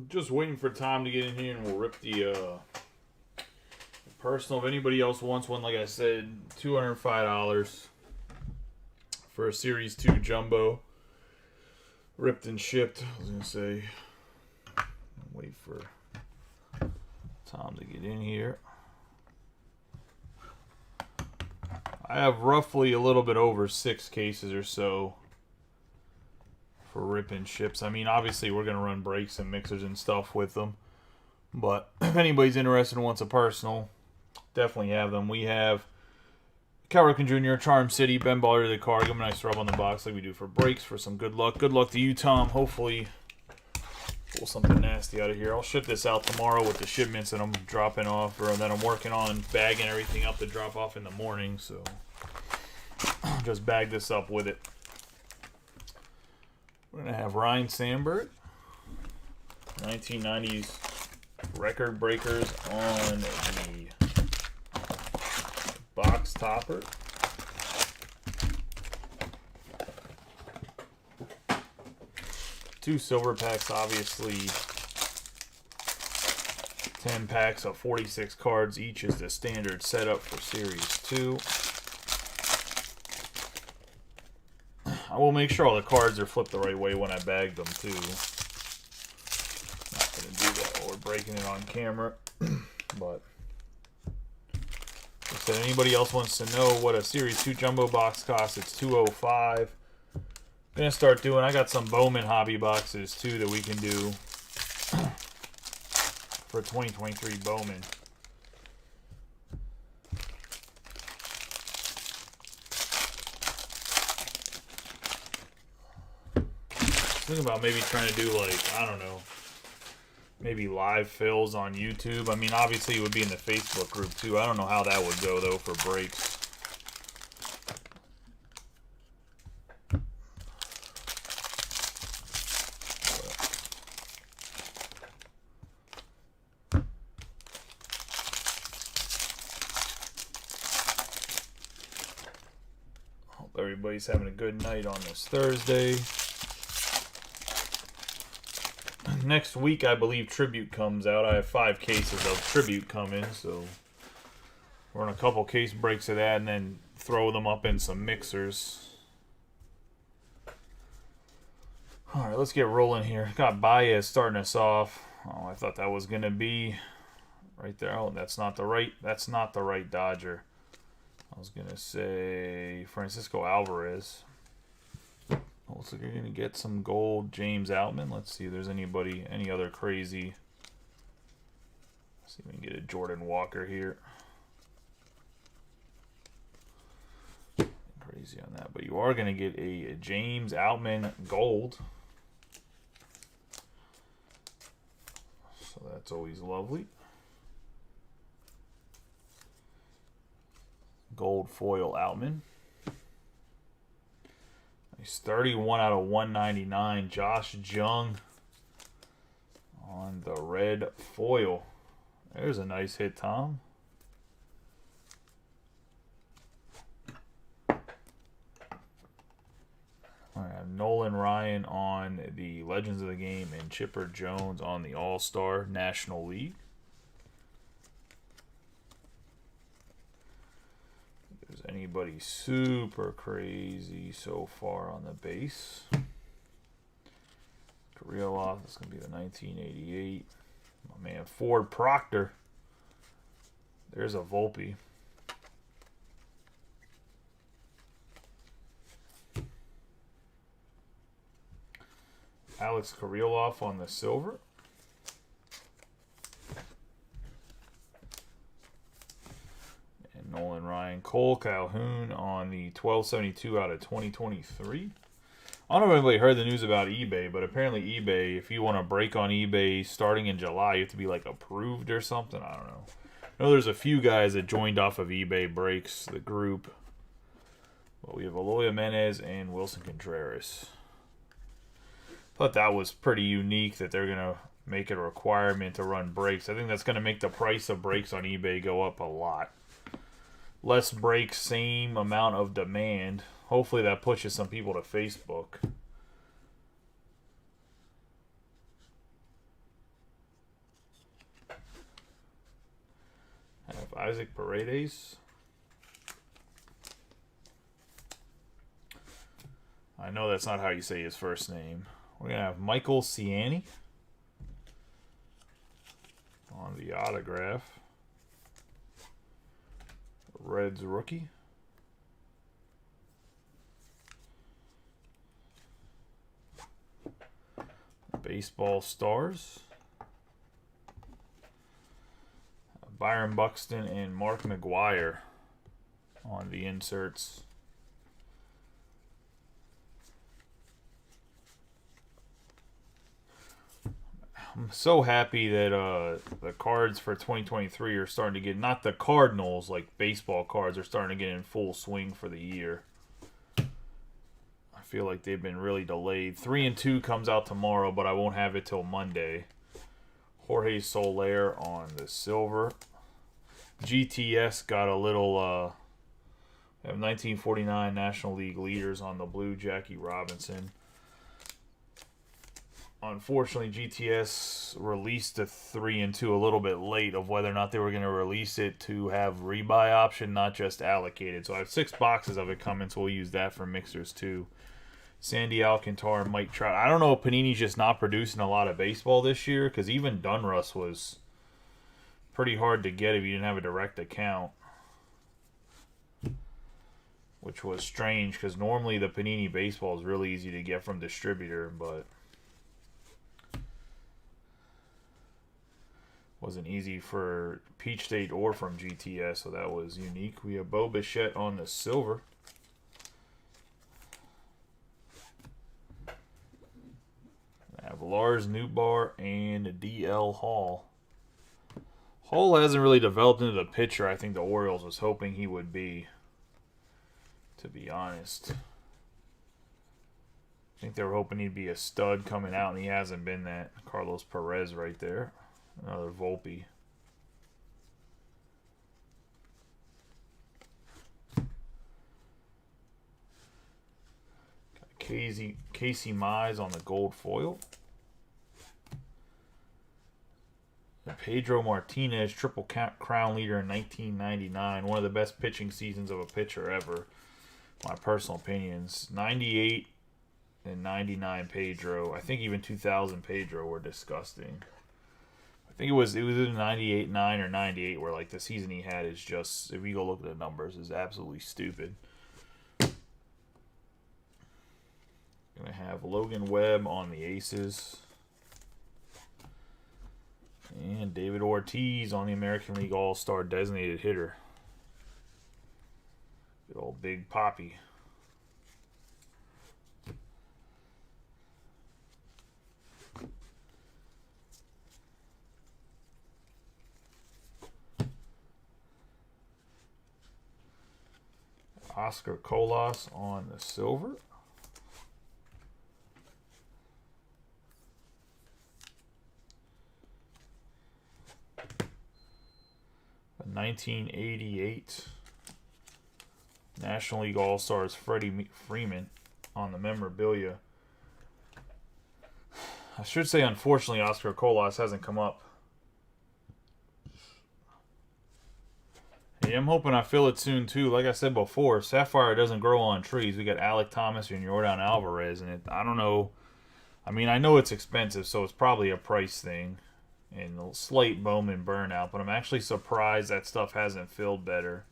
Just waiting for Tom to get in here and we'll rip the personal. If anybody else wants one, like I said, $205 for a Series 2 Jumbo. Ripped and shipped. I was going to say, wait for Tom to get in here. I have roughly a little bit over 6 cases or so for rip and ships. I mean, obviously we're going to run breaks and mixers and stuff with them. But if anybody's interested and wants a personal, definitely have them. We have Cal Ripken Jr., Charm City, Ben Baller to the car. Give him a nice rub on the box like we do for breaks for some good luck. Good luck to you, Tom. Hopefully pull something nasty out of here. I'll ship this out tomorrow with the shipments that I'm dropping off, or that I'm working on bagging everything up to drop off in the morning. So I'll just bag this up with it. We're going to have Ryan Sandberg, 1990s record breakers on the box topper. Two silver packs, obviously 10 packs of 46 cards. Each is the standard setup for Series 2. I will make sure all the cards are flipped the right way when I bag them too. Not going to do that while we're breaking it on camera. But if anybody else wants to know what a Series 2 Jumbo box costs, it's $205. Gonna start doing, I got some Bowman hobby boxes too that we can do for 2023 Bowman. Thinking about maybe trying to do, like, I don't know, maybe live fills on YouTube. I mean, obviously it would be in the Facebook group too. I don't know how that would go though for breaks. Hope everybody's having a good night on this Thursday. Next week, I believe Tribute comes out. I have 5 cases of Tribute coming, so we're on a couple case breaks of that and then throw them up in some mixers. All right, let's get rolling here. Got Baez starting us off. Oh, I thought that was going to be right there. Oh, that's not the right Dodger. I was going to say Francisco Alvarez. Looks like you're going to get some gold James Outman. Let's see if there's any other crazy. Let's see if we can get a Jordan Walker here. Crazy on that. But you are going to get a James Outman gold. So that's always lovely. Gold foil Outman. He's 31 out of 199. Josh Jung on the red foil. There's a nice hit, Tom. All right, Nolan Ryan on the Legends of the Game and Chipper Jones on the All-Star National League. Anybody super crazy so far on the base? Kirilloff, that's going to be the 1988. My man, Ford Proctor. There's a Volpe. Alex Kirilloff on the silver. Nolan Ryan. Cole Calhoun on the 1272 out of 2023. I don't know if anybody heard the news about eBay, but apparently eBay, if you want to break on eBay starting in July, you have to be like approved or something. I don't know. I know there's a few guys that joined off of eBay Breaks, the group. But we have Eloy Jimenez and Wilson Contreras. Thought that was pretty unique that they're going to make it a requirement to run breaks. I think that's going to make the price of breaks on eBay go up a lot. Less breaks, same amount of demand. Hopefully that pushes some people to Facebook. Isaac Paredes. I know that's not how you say his first name. We're going to have Michael Ciani on the autograph. Reds rookie. Baseball stars. Byron Buxton and Mark McGwire on the inserts. I'm so happy that the cards for 2023 are starting to get, not the Cardinals, like baseball cards are starting to get in full swing for the year. I feel like they've been really delayed. 3 and 2 comes out tomorrow, but I won't have it till Monday. Jorge Soler on the silver. GTS got a little, have 1949 National League leaders on the blue, Jackie Robinson. Unfortunately, GTS released the 3 and 2 a little bit late of whether or not they were going to release it to have rebuy option, not just allocated. So I have 6 boxes of it coming, so we'll use that for mixers too. Sandy Alcantara and Mike Trout. I don't know if Panini's just not producing a lot of baseball this year, because even Donruss was pretty hard to get if you didn't have a direct account. Which was strange, because normally the Panini baseball is really easy to get from distributor, but wasn't easy for Peach State or from GTS, so that was unique. We have Bo Bichette on the silver. I have Lars Nootbaar and DL Hall. Hall hasn't really developed into the pitcher I think the Orioles was hoping he would be, to be honest. I think they were hoping he'd be a stud coming out, and he hasn't been that. Carlos Perez right there. Another Volpe. Got Casey Mize on the gold foil. And Pedro Martinez, Triple Crown leader in 1999. One of the best pitching seasons of a pitcher ever. My personal opinions. 98 and 99 Pedro. I think even 2000 Pedro were disgusting. I think it was either 98, 9, or 98 where like the season he had is just, if you go look at the numbers, is absolutely stupid. Gonna have Logan Webb on the aces. And David Ortiz on the American League All-Star designated hitter. Good old Big Poppy. Oscar Colas on the silver. A 1988 National League All-Stars Freddie Freeman on the memorabilia. I should say, unfortunately, Oscar Colas hasn't come up. Hey, I'm hoping I fill it soon, too. Like I said before, Sapphire doesn't grow on trees. We got Alec Thomas and Yordan Alvarez, and I don't know. I mean, I know it's expensive, so it's probably a price thing. And a slight Bowman burnout, but I'm actually surprised that stuff hasn't filled better.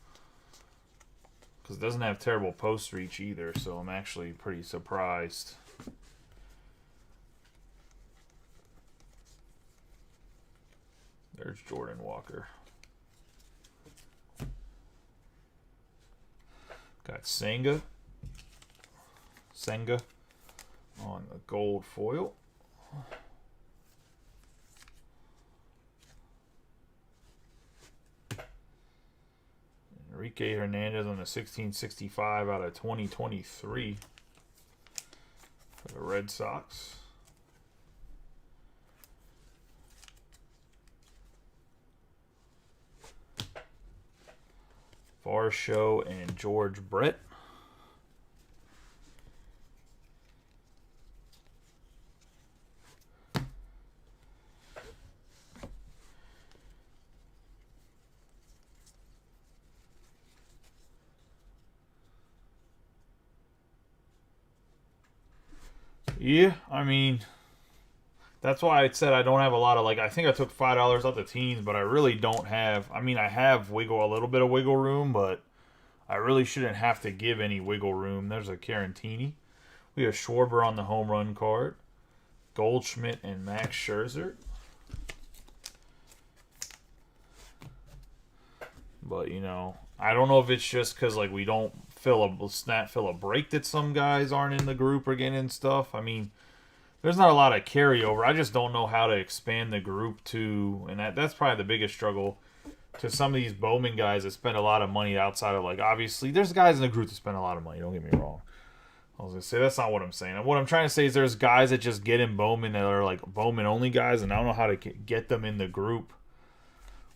Because it doesn't have terrible post reach either, so I'm actually pretty surprised. There's Jordan Walker. Got Senga on the gold foil. Enrique Hernandez on the 1665 out of 2023 for the Red Sox. Varsho and George Brett. Yeah, I mean, that's why I said I don't have a lot of, like, I think I took $5 off the teens, but I really don't have, I mean, I have a little bit of wiggle room, but I really shouldn't have to give any wiggle room. There's a Carantini. We have Schwarber on the home run card. Goldschmidt and Max Scherzer. But, you know, I don't know if it's just because, like, we don't fill a break that some guys aren't in the group or getting stuff. I mean, there's not a lot of carryover. I just don't know how to expand the group to, and that's probably the biggest struggle, to some of these Bowman guys that spend a lot of money outside of, like, obviously, there's guys in the group that spend a lot of money, don't get me wrong. I was going to say, that's not what I'm saying. What I'm trying to say is there's guys that just get in Bowman that are, like, Bowman-only guys, and I don't know how to get them in the group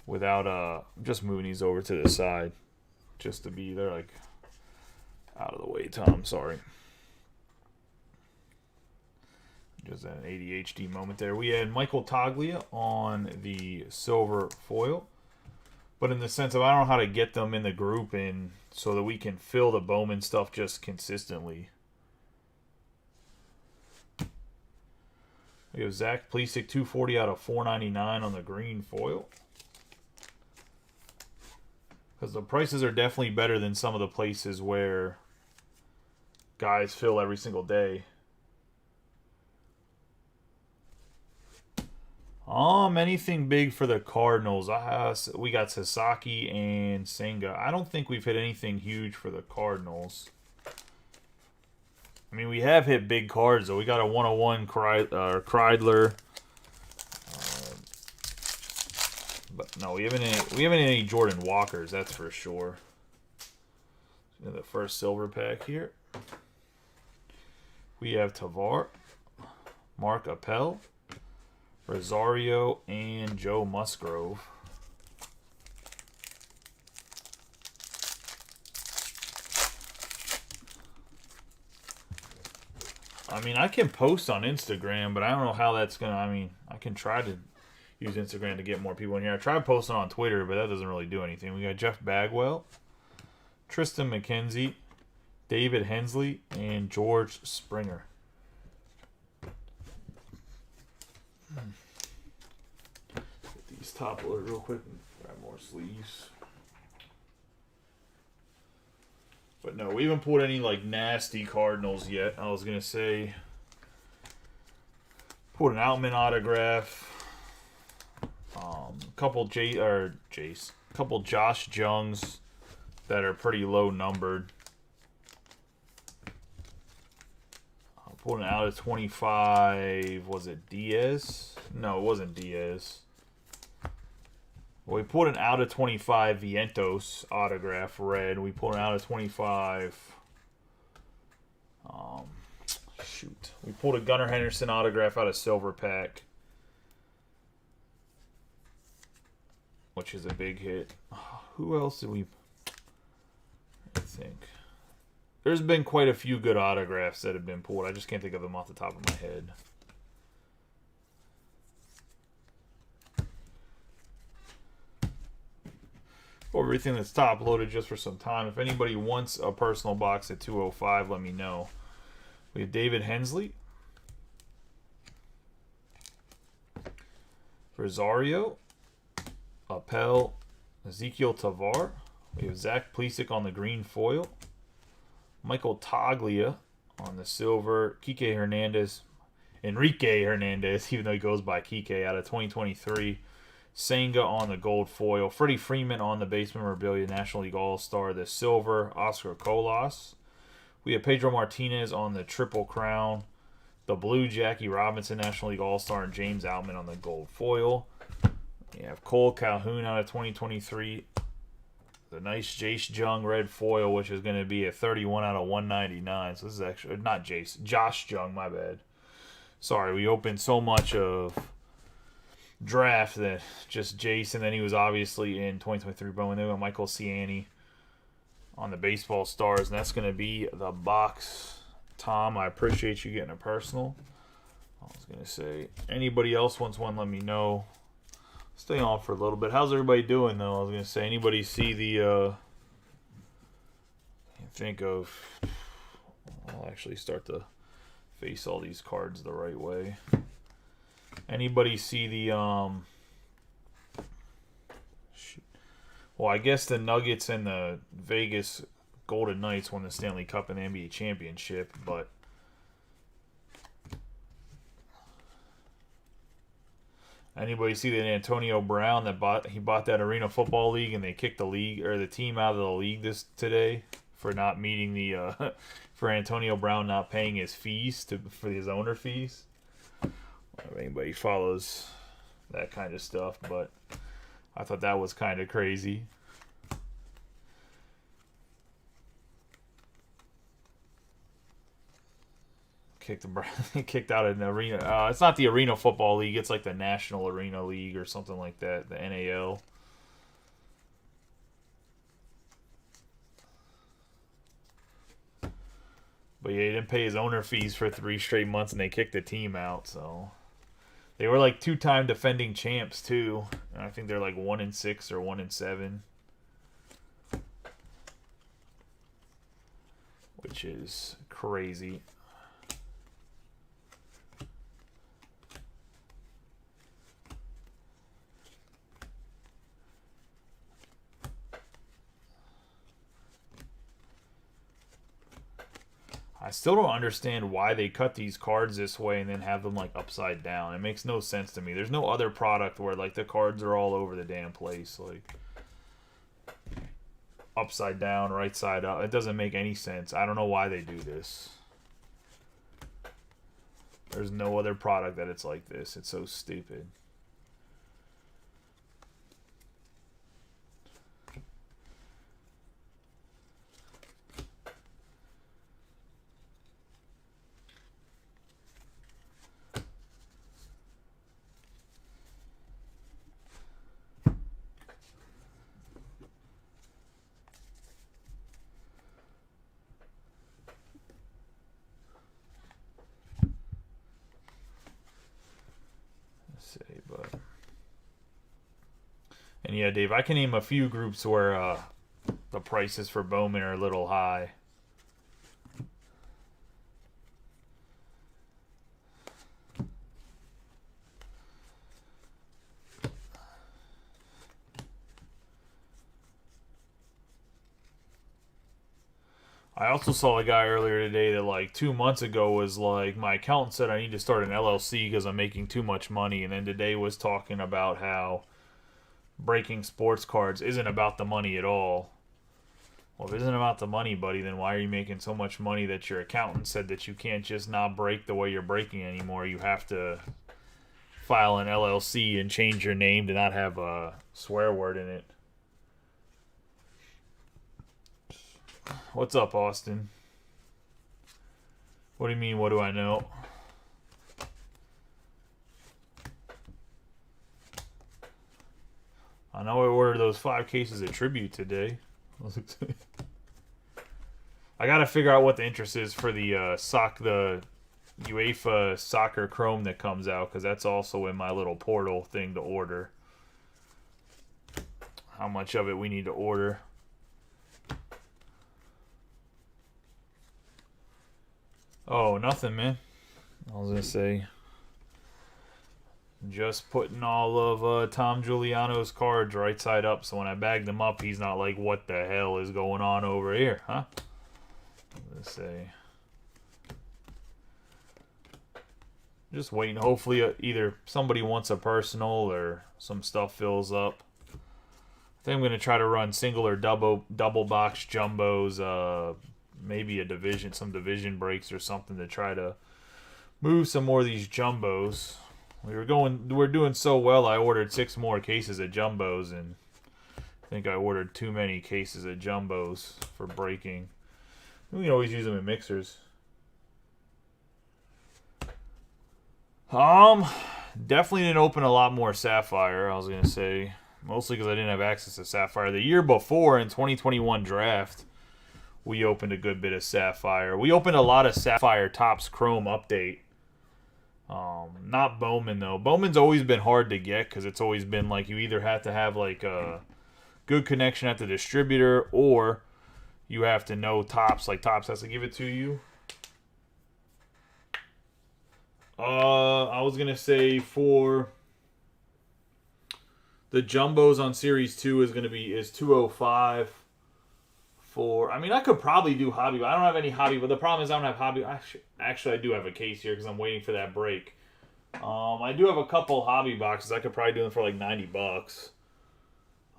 without, I'm just moving these over to the side just to be, they're, like, out of the way, Tom, sorry. Just an ADHD moment there. We had Michael Toglia on the silver foil. But in the sense of I don't know how to get them in the group and so that we can fill the Bowman stuff just consistently. We have Zach Plesac, 240 out of 499 on the green foil. Because the prices are definitely better than some of the places where guys fill every single day. Anything big for the Cardinals? We got Sasaki and Senga. I don't think we've hit anything huge for the Cardinals. I mean, we have hit big cards, though. We got a 101 Kreidler. But no, we haven't any Jordan Walkers, that's for sure. The first silver pack here. We have Tavar, Mark Appel, Rosario, and Joe Musgrove. I mean, I can post on Instagram, but I don't know how that's going to... I mean, I can try to use Instagram to get more people in here. I tried posting on Twitter, but that doesn't really do anything. We got Jeff Bagwell, Tristan McKenzie, David Hensley, and George Springer. Get these top loaded real quick and grab more sleeves. But no, we haven't pulled any like nasty Cardinals yet. I was gonna say pulled an Outman autograph. Couple couple Josh Jungs that are pretty low numbered. Pulled an out of 25. Was it Diaz? No, it wasn't Diaz. Well, we pulled an out of 25 Vientos autograph red. We pulled an out of 25. We pulled a Gunnar Henderson autograph out of silver pack, which is a big hit. Who else did we? I think there's been quite a few good autographs that have been pulled. I just can't think of them off the top of my head. Everything that's top loaded just for some time. If anybody wants a personal box at 205, let me know. We have David Hensley, Rosario, Appel, Ezekiel Tavar. We have Zach Plesac on the green foil, Michael Toglia on the silver, Enrique Hernandez, even though he goes by Kike, out of 2023. Senga on the gold foil. Freddie Freeman on the base memorabilia, National League All-Star, the silver, Oscar Colas. We have Pedro Martinez on the Triple Crown. The blue, Jackie Robinson, National League All-Star, and James Outman on the gold foil. We have Cole Calhoun out of 2023. The nice Jace Jung red foil, which is going to be a 31 out of 199. So this is actually, not Jace, Josh Jung, my bad. Sorry, we opened so much of draft that just Jason, then he was obviously in 2023 Bowman. They went Michael Ciani on the baseball stars, and that's going to be the box. Tom, I appreciate you getting a personal. I was going to say, anybody else wants one, let me know. Stay on for a little bit. How's everybody doing, though? I was going to say, anybody see the, think of, I'll actually start the Face all these cards the right way. Anybody see the well, I guess the Nuggets and the Vegas Golden Knights won the Stanley Cup and the NBA Championship, but anybody see that Antonio Brown that bought that Arena Football League and they kicked the league or the team out of the league today for not meeting the for Antonio Brown not paying his fees for his owner fees? If anybody follows that kind of stuff, but I thought that was kind of crazy. Kicked out of an arena. It's not the Arena Football League. It's like the National Arena League or something like that. The NAL. But yeah, he didn't pay his owner fees for 3 straight months, and they kicked the team out. So they were like 2-time defending champs too. And I think they're like 1-6 or 1-7, which is crazy. I still don't understand why they cut these cards this way and then have them like upside down. It makes no sense to me. There's no other product where like the cards are all over the damn place, like upside down, right side up. It doesn't make any sense. I don't know why they do this. There's no other product that it's like this. It's so stupid. And yeah, Dave, I can name a few groups where the prices for Bowman are a little high. I also saw a guy earlier today that like 2 months ago was like, my accountant said I need to start an LLC because I'm making too much money. And then today was talking about how breaking sports cards isn't about the money at all. Well, if it isn't about the money, buddy, then why are you making so much money that your accountant said that you can't just not break the way you're breaking anymore? You have to file an LLC and change your name to not have a swear word in it. What's up, Austin? What do you mean, what do I know? I know I ordered those 5 cases of Tribute today. I gotta figure out what the interest is for the the UEFA Soccer Chrome that comes out, because that's also in my little portal thing to order. How much of it we need to order. Oh, nothing, man. I was gonna say, just putting all of Tom Giuliano's cards right side up, so when I bag them up, he's not like, what the hell is going on over here, huh? Let's say, just waiting. Hopefully, either somebody wants a personal or some stuff fills up. I think I'm gonna try to run single or double box jumbos. Maybe some division breaks or something to try to move some more of these jumbos. We're doing so well. I ordered 6 more cases of jumbos, and I think I ordered too many cases of jumbos for breaking. We can always use them in mixers. Definitely didn't open a lot more Sapphire. I was gonna say, mostly because I didn't have access to Sapphire. The year before, in 2021 draft, we opened a good bit of Sapphire. We opened a lot of Sapphire Topps Chrome update. Not Bowman, though. Bowman's always been hard to get because it's always been like you either have to have like a good connection at the distributor or you have to know Topps. Like Topps has to give it to you. I was gonna say for the jumbos on Series 2 is 205. For I mean, I could probably do hobby, but I don't have any hobby. But the problem is I don't have hobby. Actually, I do have a case here because I'm waiting for that break. I do have a couple hobby boxes. I could probably do them for like $90.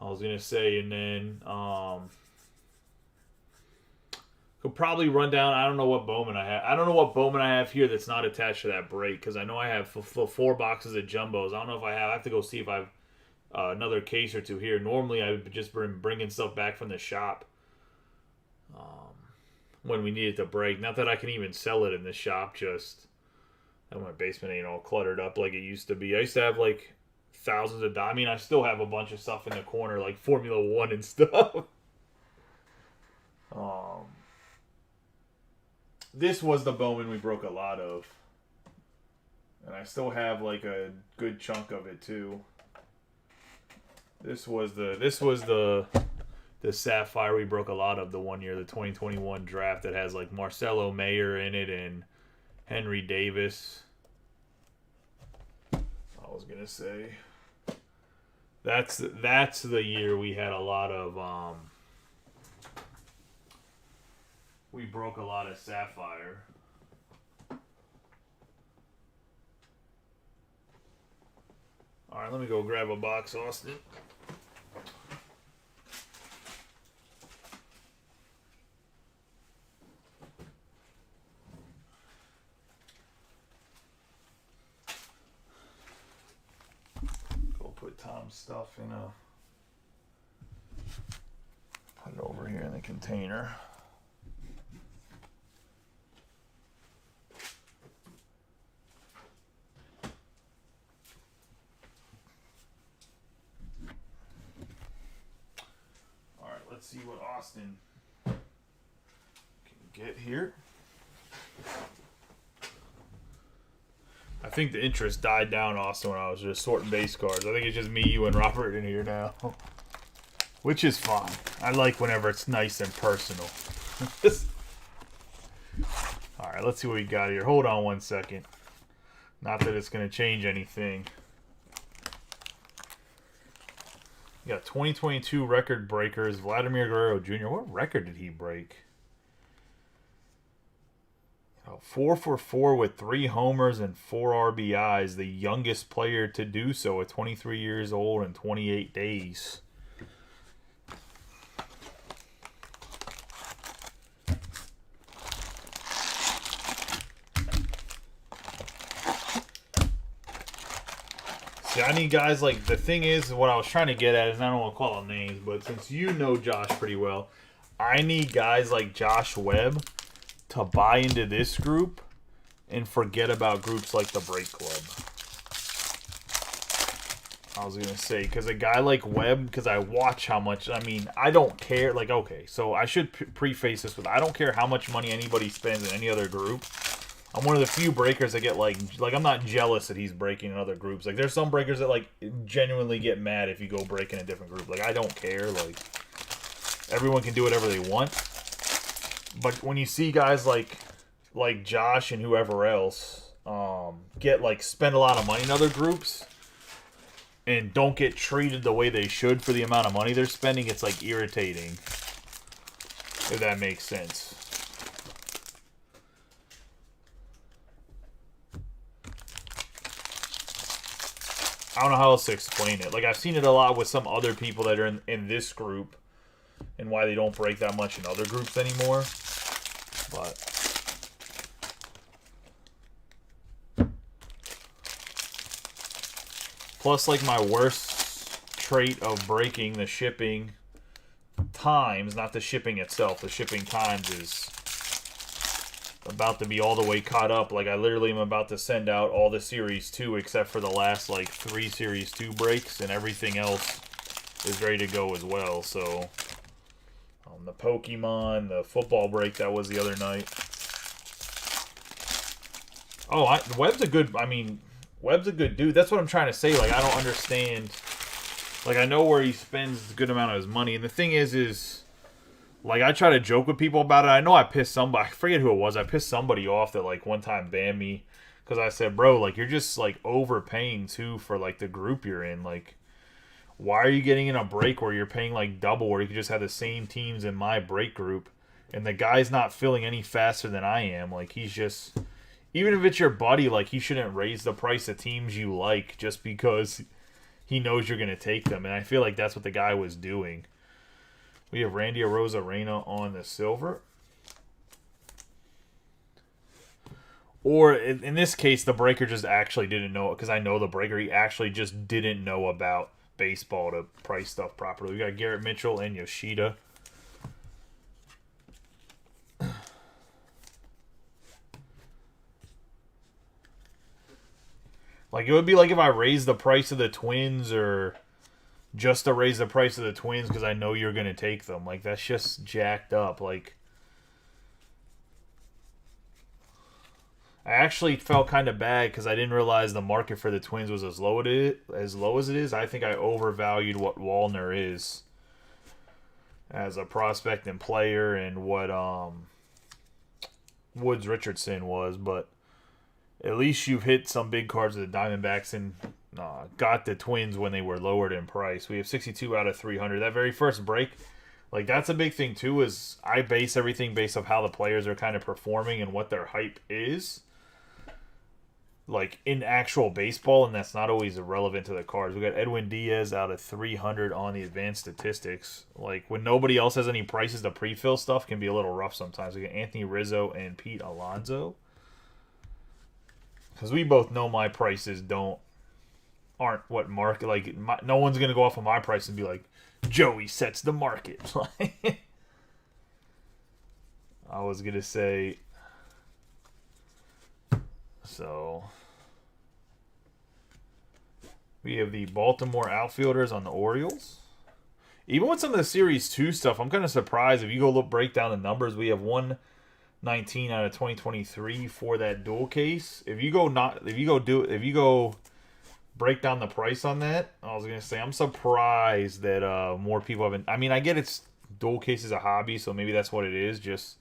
I was gonna say, and then could probably run down. I don't know what Bowman I have. I don't know what Bowman I have here that's not attached to that break because I know I have 4 boxes of jumbos. I don't know if I have. I have to go see if I have another case or two here. Normally, I've just been bringing stuff back from the shop when we need it to break. Not that I can even sell it in the shop. Just that my basement ain't all cluttered up like it used to be. I used to have like thousands of. I mean, I still have a bunch of stuff in the corner like Formula One and stuff. This was the Bowman we broke a lot of. And I still have like a good chunk of it too. This was the Sapphire we broke a lot of the one year, the 2021 draft that has like Marcelo Mayer in it and Henry Davis. I was gonna say that's the year we had a lot of we broke a lot of Sapphire. All right, let me go grab a box, Austin. Go put Tom's stuff in a. Put it over here in the container. Let's see what Austin can get here. I think the interest died down, Austin, when I was just sorting base cards. I think it's just me, you, and Robert in here now. Which is fine. I like whenever it's nice and personal. Alright, let's see what we got here. Hold on one second. Not that it's going to change anything. We got 2022 record breakers. Vladimir Guerrero Jr. What record did he break? 4 for 4 with 3 homers and 4 RBIs. The youngest player to do so at 23 years old and 28 days. I need guys like, the thing is, what I was trying to get at is, I don't want to call them names, but since you know Josh pretty well, I need guys like Josh Webb to buy into this group and forget about groups like the Break Club. I was going to say, because a guy like Webb, because I watch how much, I mean, I don't care, like, okay, so I should preface this with, I don't care how much money anybody spends in any other group. I'm one of the few breakers that get like I'm not jealous that he's breaking in other groups. Like there's some breakers that like genuinely get mad if you go break in a different group. Like I don't care. Like everyone can do whatever they want. But when you see guys like Josh and whoever else get like spend a lot of money in other groups and don't get treated the way they should for the amount of money they're spending, it's like irritating. If that makes sense. I don't know how else to explain it. Like, I've seen it a lot with some other people that are in this group and why they don't break that much in other groups anymore. But plus, like, my worst trait of breaking the shipping times, not the shipping itself, the shipping times is about to be all the way caught up. Like I literally am about to send out all the Series 2 except for the last like 3 Series 2 breaks, and everything else is ready to go as well. So the Pokemon, the football break that was the other night. Oh, Webb's a good, I mean, Webb's a good dude. That's what I'm trying to say. Like I don't understand. Like I know where he spends a good amount of his money, and the thing is like, I try to joke with people about it. I know I pissed somebody. I forget who it was. I pissed somebody off that, like, one time banned me Because I said, bro, like, you're just, like, overpaying, too, for, like, the group you're in. Like, why are you getting in a break where you're paying, like, double, where you could just have the same teams in my break group, and the guy's not filling any faster than I am? Like, he's just... Even if it's your buddy, like, he shouldn't raise the price of teams you like just because he knows you're going to take them. And I feel like that's what the guy was doing. We have Randy Arozarena on the silver. Or, in this case, the breaker just actually didn't know it. Because I know the breaker, he actually just didn't know about baseball to price stuff properly. We got Garrett Mitchell and Yoshida. Like, it would be like if I raised the price of the Twins or just to raise the price of the Twins because I know you're going to take them. Like, that's just jacked up. Like, I actually felt kind of bad because I didn't realize the market for the Twins was as low as it is. I think I overvalued what Wallner is as a prospect and player and what Woods Richardson was, but at least you've hit some big cards of the Diamondbacks and got the Twins when they were lowered in price. We have 62 out of 300. That very first break, like, that's a big thing too, is I base everything based off how the players are kind of performing and what their hype is, like, in actual baseball, and that's not always irrelevant to the cards. We got Edwin Diaz out of 300 on the advanced statistics. Like, when nobody else has any prices, the pre-fill stuff can be a little rough sometimes. We got Anthony Rizzo and Pete Alonso. Because we both know my prices aren't what market, like, no one's going to go off of my price and be like, Joey sets the market. I was going to say, so we have the Baltimore outfielders on the Orioles. Even with some of the Series 2 stuff, I'm kind of surprised. If you go break down the numbers, we have 119 out of 2023 for that dual case. If you go break down the price on that, I was gonna say I'm surprised that more people haven't. I mean, I get it's dual case is a hobby, so maybe that's what it is. Just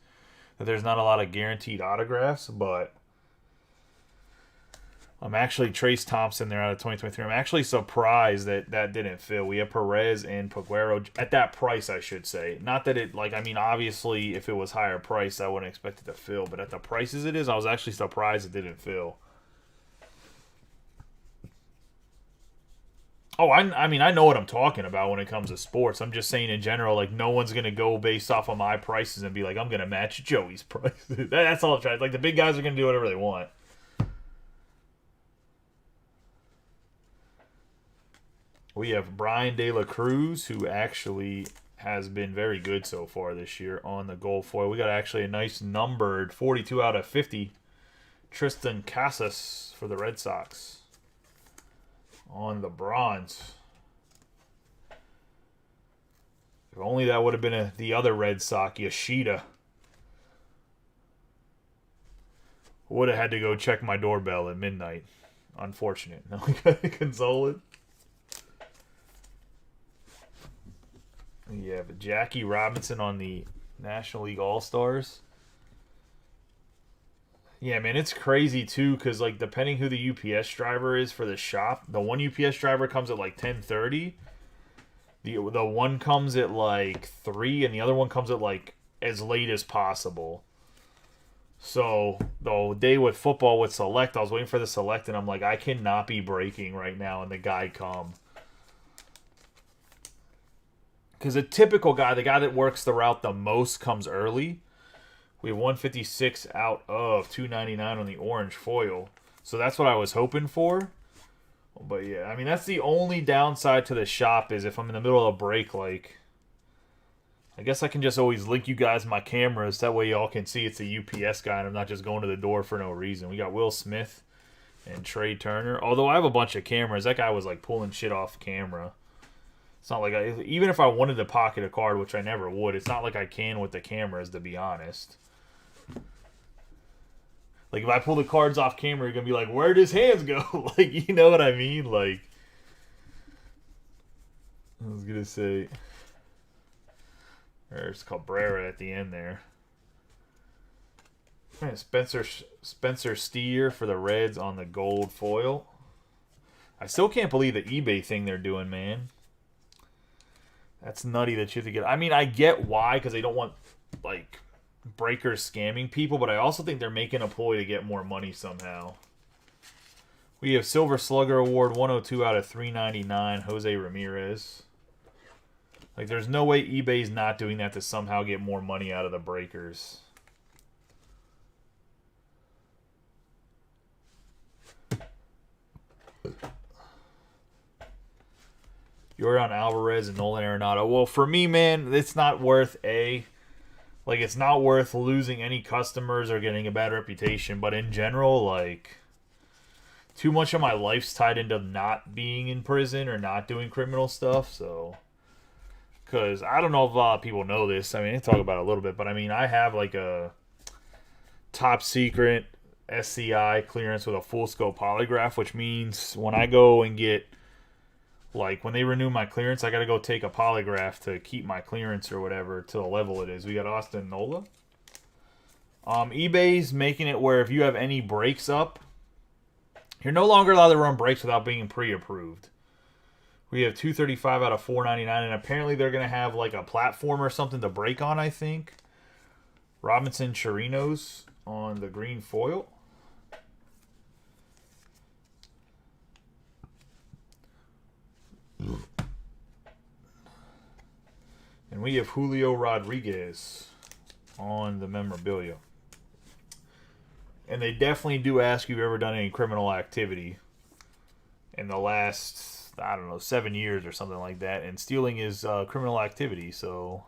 that there's not a lot of guaranteed autographs, but I'm actually Trace Thompson there out of 2023. I'm actually surprised that didn't fill. We have Perez and Peguero at that price, I should say. Not that it, like, I mean, obviously, if it was higher price, I wouldn't expect it to fill. But at the prices it is, I was actually surprised it didn't fill. Oh, I mean, I know what I'm talking about when it comes to sports. I'm just saying in general, like, no one's going to go based off of my prices and be like, I'm going to match Joey's price. That's all I'm trying. Like, the big guys are going to do whatever they want. We have Brian De La Cruz, who actually has been very good so far this year on the gold foil. We got actually a nice numbered 42 out of 50. Tristan Casas for the Red Sox on the bronze. If only that would have been the other Red Sox, Yoshida. Would have had to go check my doorbell at midnight. Unfortunate. No, we got to console it. Yeah, but Jackie Robinson on the National League All-Stars. Yeah, man, it's crazy, too, because, like, depending who the UPS driver is for the shop, the one UPS driver comes at, like, 10:30. The one comes at, like, 3, and the other one comes at, like, as late as possible. So, the day with football with Select, I was waiting for the Select, and I'm like, I cannot be breaking right now, and the guy come. Because a typical guy, the guy that works the route the most, comes early. We have 156 out of 299 on the orange foil. So that's what I was hoping for. But yeah, I mean, that's the only downside to the shop is if I'm in the middle of a break, like, I guess I can just always link you guys my cameras. That way y'all can see it's a UPS guy and I'm not just going to the door for no reason. We got Will Smith and Trey Turner. Although I have a bunch of cameras. That guy was like pulling shit off camera. It's not like even if I wanted to pocket a card, which I never would, it's not like I can with the cameras, to be honest. Like, if I pull the cards off camera, you're going to be like, where'd his hands go? Like, you know what I mean? Like, I was going to say, there's Cabrera at the end there. Man, Spencer Steer for the Reds on the gold foil. I still can't believe the eBay thing they're doing, man. That's nutty that you have to get. I mean, I get why, because they don't want, like, breakers scamming people, but I also think they're making a ploy to get more money somehow. We have Silver Slugger Award 102 out of 399, Jose Ramirez. Like, there's no way eBay's not doing that to somehow get more money out of the breakers. Yordan Alvarez and Nolan Arenado. Well, for me, man, it's not worth it's not worth losing any customers or getting a bad reputation. But in general, like, too much of my life's tied into not being in prison or not doing criminal stuff. So, because I don't know if a lot of people know this. I mean, I talk about it a little bit, but I mean, I have like a top secret SCI clearance with a full scope polygraph, which means when I go and get, like, when they renew my clearance, I got to go take a polygraph to keep my clearance or whatever to the level it is. We got Austin Nola. eBay's making it where if you have any breaks up, you're no longer allowed to run breaks without being pre-approved. We have 235 out of 499, and apparently they're going to have, like, a platform or something to break on, I think. Robinson Chirinos on the green foil. And we have Julio Rodriguez on the memorabilia. And they definitely do ask you if you've ever done any criminal activity in the last, I don't know, 7 years or something like that. And stealing is criminal activity, so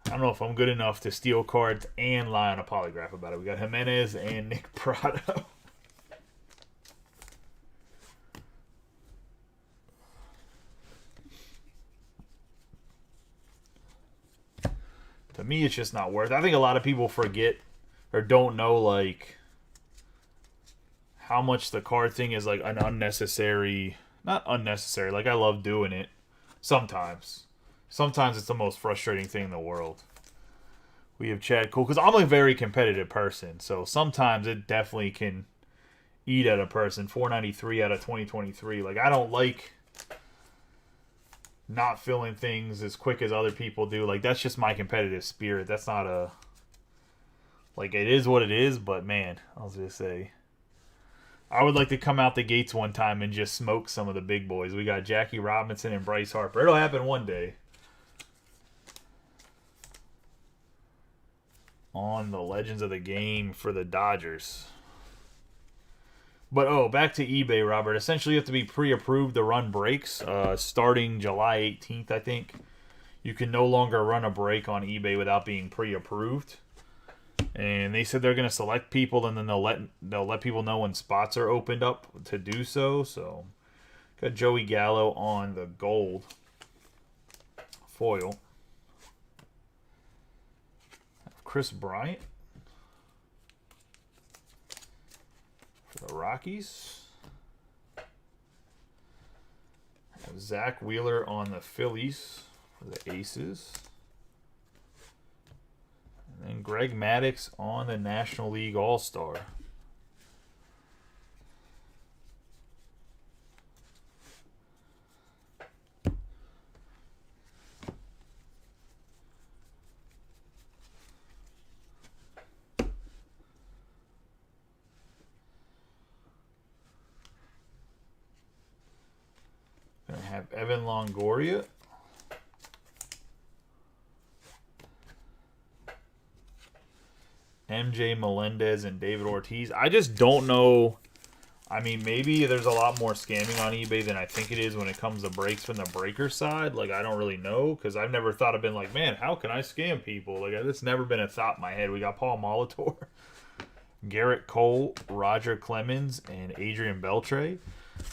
I don't know if I'm good enough to steal cards and lie on a polygraph about it. We got Jimenez and Nick Prado. To me, it's just not worth it. I think a lot of people forget or don't know, like, how much the card thing is, like, an unnecessary... Not unnecessary. Like, I love doing it. Sometimes. Sometimes it's the most frustrating thing in the world. We have Chad Cole. Because I'm a very competitive person. So sometimes it definitely can eat at a person. 493 out of 2023. Like, I don't like not filling things as quick as other people do. Like, that's just my competitive spirit. That's not a... Like, it is what it is, but man, I was going to say, I would like to come out the gates one time and just smoke some of the big boys. We got Jackie Robinson and Bryce Harper. It'll happen one day. On the Legends of the Game for the Dodgers. But, back to eBay, Robert. Essentially, you have to be pre-approved to run breaks. Starting July 18th, I think. You can no longer run a break on eBay without being pre-approved. And they said they're going to select people, and then they'll let people know when spots are opened up to do so. So, got Joey Gallo on the gold foil. Chris Bryant for the Rockies. Zach Wheeler on the Phillies for the Aces. And then Greg Maddux on the National League All-Star. Gonna have Evan Longoria. MJ Melendez and David Ortiz. I just don't know. I mean, maybe there's a lot more scamming on eBay than I think it is when it comes to breaks from the breaker side. Like, I don't really know, because I've never thought of been like, man, how can I scam people? Like, that's never been a thought in my head. We got Paul Molitor, Garrett Cole, Roger Clemens, and Adrian Beltre.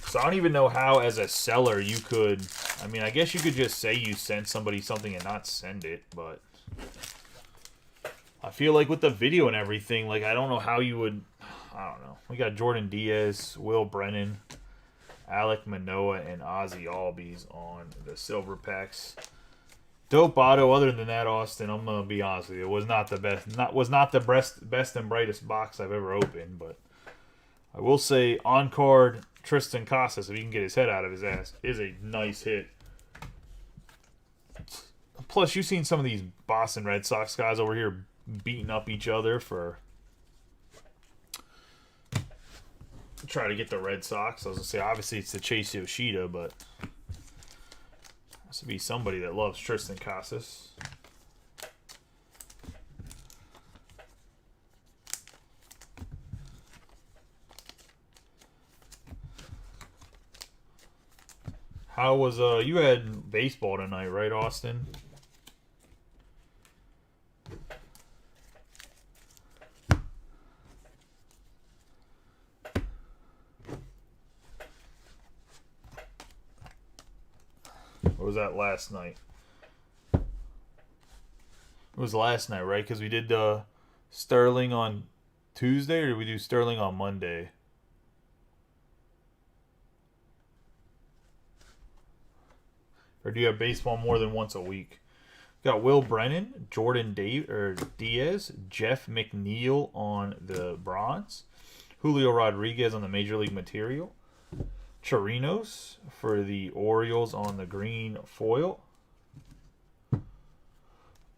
So I don't even know how, as a seller, you could... I mean, I guess you could just say you sent somebody something and not send it, but... I feel like with the video and everything, like, I don't know how you would... I don't know. We got Jordan Diaz, Will Brennan, Alek Manoah, and Ozzy Albies on the silver packs. Dope auto. Other than that, Austin, I'm gonna be honest with you, it was not the best. Was not the best and brightest box I've ever opened. But I will say, on card Tristan Casas, if he can get his head out of his ass, is a nice hit. Plus, you've seen some of these Boston Red Sox guys over here beating up each other for try to get the Red Sox. I was gonna say, obviously it's the Chase Yoshida, but has to be somebody that loves Tristan Casas. How was you had baseball tonight, right, Austin? Or was that last night? It was last night, right? Because we did Sterling on Tuesday, or did we do Sterling on Monday? Or do you have baseball more than once a week? We got Will Brennan, Jordan Diaz, Jeff McNeil on the bronze, Julio Rodriguez on the Major League material, Chirinos for the Orioles on the green foil.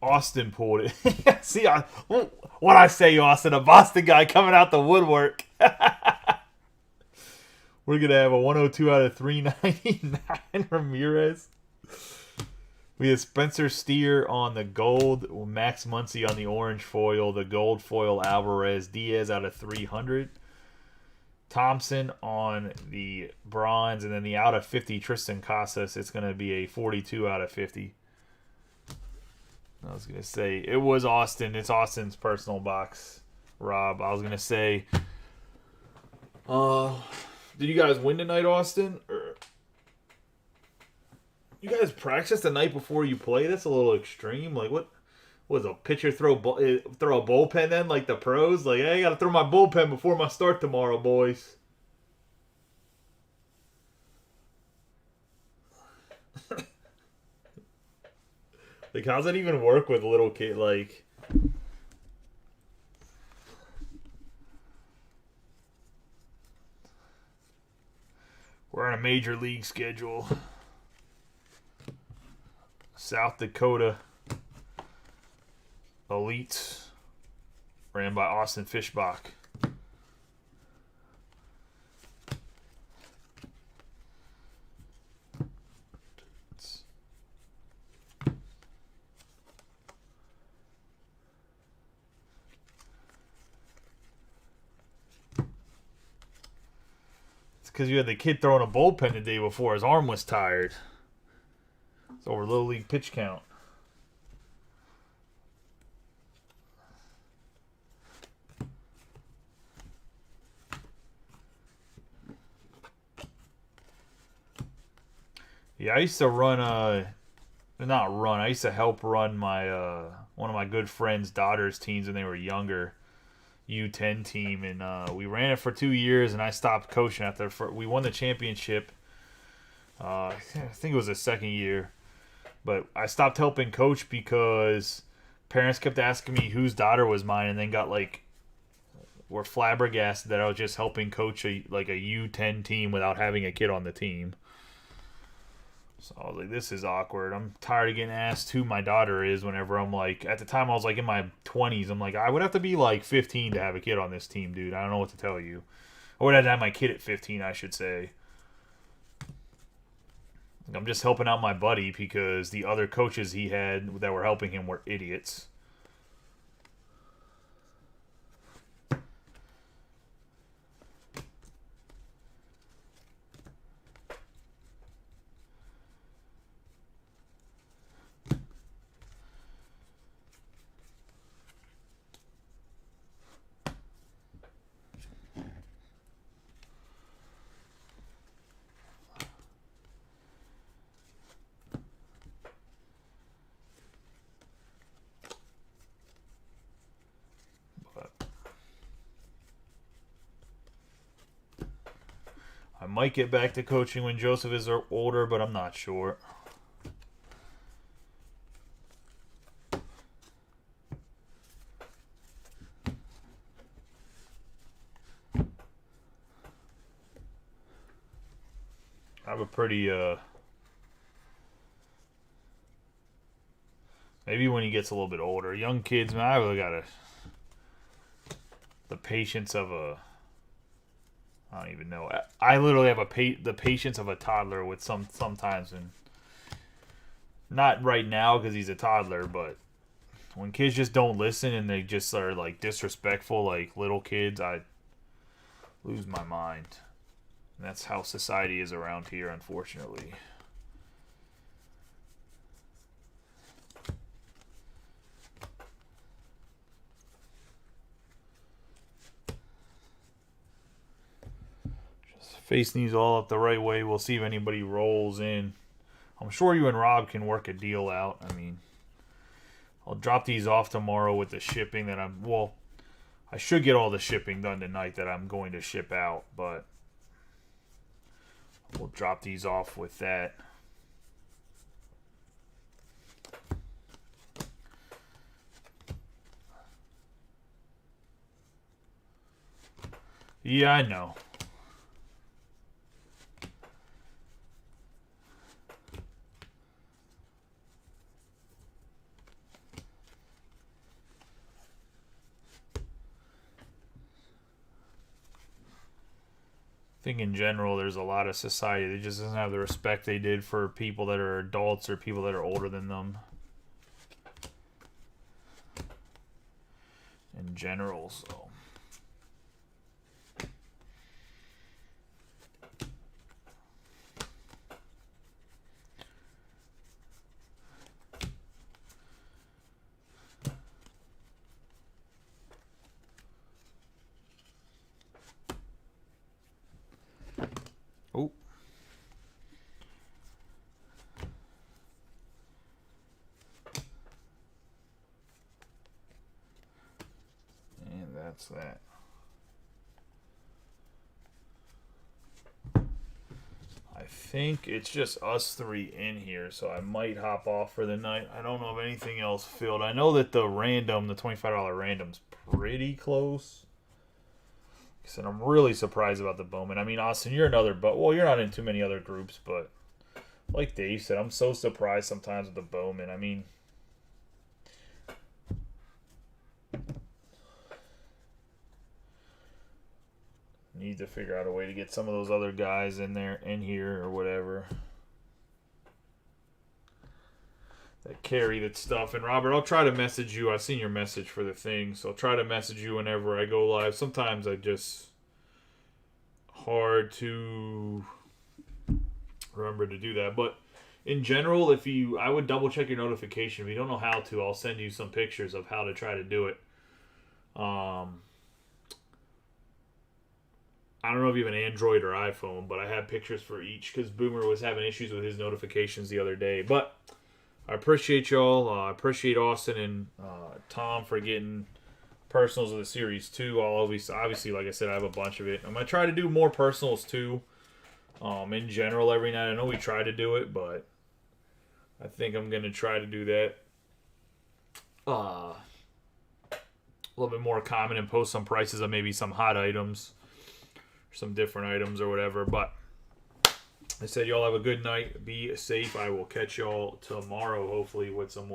Austin pulled it. See, what I say, Austin, a Boston guy coming out the woodwork. We're going to have a 102 out of 399 Ramirez. We have Spencer Steer on the gold, Max Muncy on the orange foil, the gold foil Alvarez, Diaz out of 300. Thompson on the bronze, and then the out of 50 Tristan Casas. It's going to be a 42 out of 50. I was going to say, it was Austin. It's Austin's personal box, Rob. I was going to say, did you guys win tonight, Austin? Or you guys practice the night before you play? That's a little extreme. Like, what was a pitcher throw a bullpen then, like the pros? Like, hey, I got to throw my bullpen before my start tomorrow, boys. Like, how's that even work with a little kid? Like, we're on a major league schedule. South Dakota Elites, ran by Austin Fishbach. It's because you had the kid throwing a bullpen the day before. His arm was tired. It's over Little League pitch count. Yeah, I used to run I used to help run my one of my good friend's daughter's teams when they were younger, U10 team, and we ran it for 2 years, and I stopped coaching after we won the championship. I think it was the second year, but I stopped helping coach because parents kept asking me whose daughter was mine, and then were flabbergasted that I was just helping coach a U10 team without having a kid on the team. So I was like, this is awkward. I'm tired of getting asked who my daughter is whenever I'm like, at the time I was like in my 20s. I'm like, I would have to be like 15 to have a kid on this team, dude. I don't know what to tell you. I would have to have my kid at 15, I should say. I'm just helping out my buddy because the other coaches he had that were helping him were idiots. I might get back to coaching when Joseph is older, but I'm not sure. have a pretty maybe when he gets a little bit older. Young kids, man, I really got the patience of a, I don't even know. I literally have the patience of a toddler with sometimes, and not right now because he's a toddler, but when kids just don't listen and they just are like disrespectful like little kids, I lose my mind. And that's how society is around here, unfortunately. Just facing these all up the right way. We'll see if anybody rolls in. I'm sure you and Rob can work a deal out. I mean, I'll drop these off tomorrow with the shipping that I should get all the shipping done tonight that I'm going to ship out, but we'll drop these off with that. Yeah, I know. I think in general there's a lot of society that just doesn't have the respect they did for people that are adults or people that are older than them. In general, so. Oh. And that's that. I think it's just us three in here, so I might hop off for the night. I don't know if anything else filled. I know that the $25 random's pretty close. Like I said, I'm really surprised about the Bowman. I mean, Austin, you're another, but well, you're not in too many other groups, but like Dave said, I'm so surprised sometimes with the Bowman. I mean, need to figure out a way to get some of those other guys in here or whatever that carry that stuff. And Robert, I'll try to message you. I've seen your message for the thing, so I'll try to message you whenever I go live. Sometimes I just hard to remember to do that, but in general, I would double check your notification. If you don't know how to, I'll send you some pictures of how to try to do it. I don't know if you have an Android or iPhone, but I have pictures for each because Boomer was having issues with his notifications the other day. But I appreciate y'all. I appreciate Austin and Tom for getting personals of the Series 2. Obviously, like I said, I have a bunch of it. I'm going to try to do more personals, too, in general every night. I know we try to do it, but I think I'm going to try to do that a little bit more common and post some prices on maybe some hot items, some different items or whatever. But I said y'all have a good night. Be safe. I will catch y'all tomorrow, hopefully, with some more.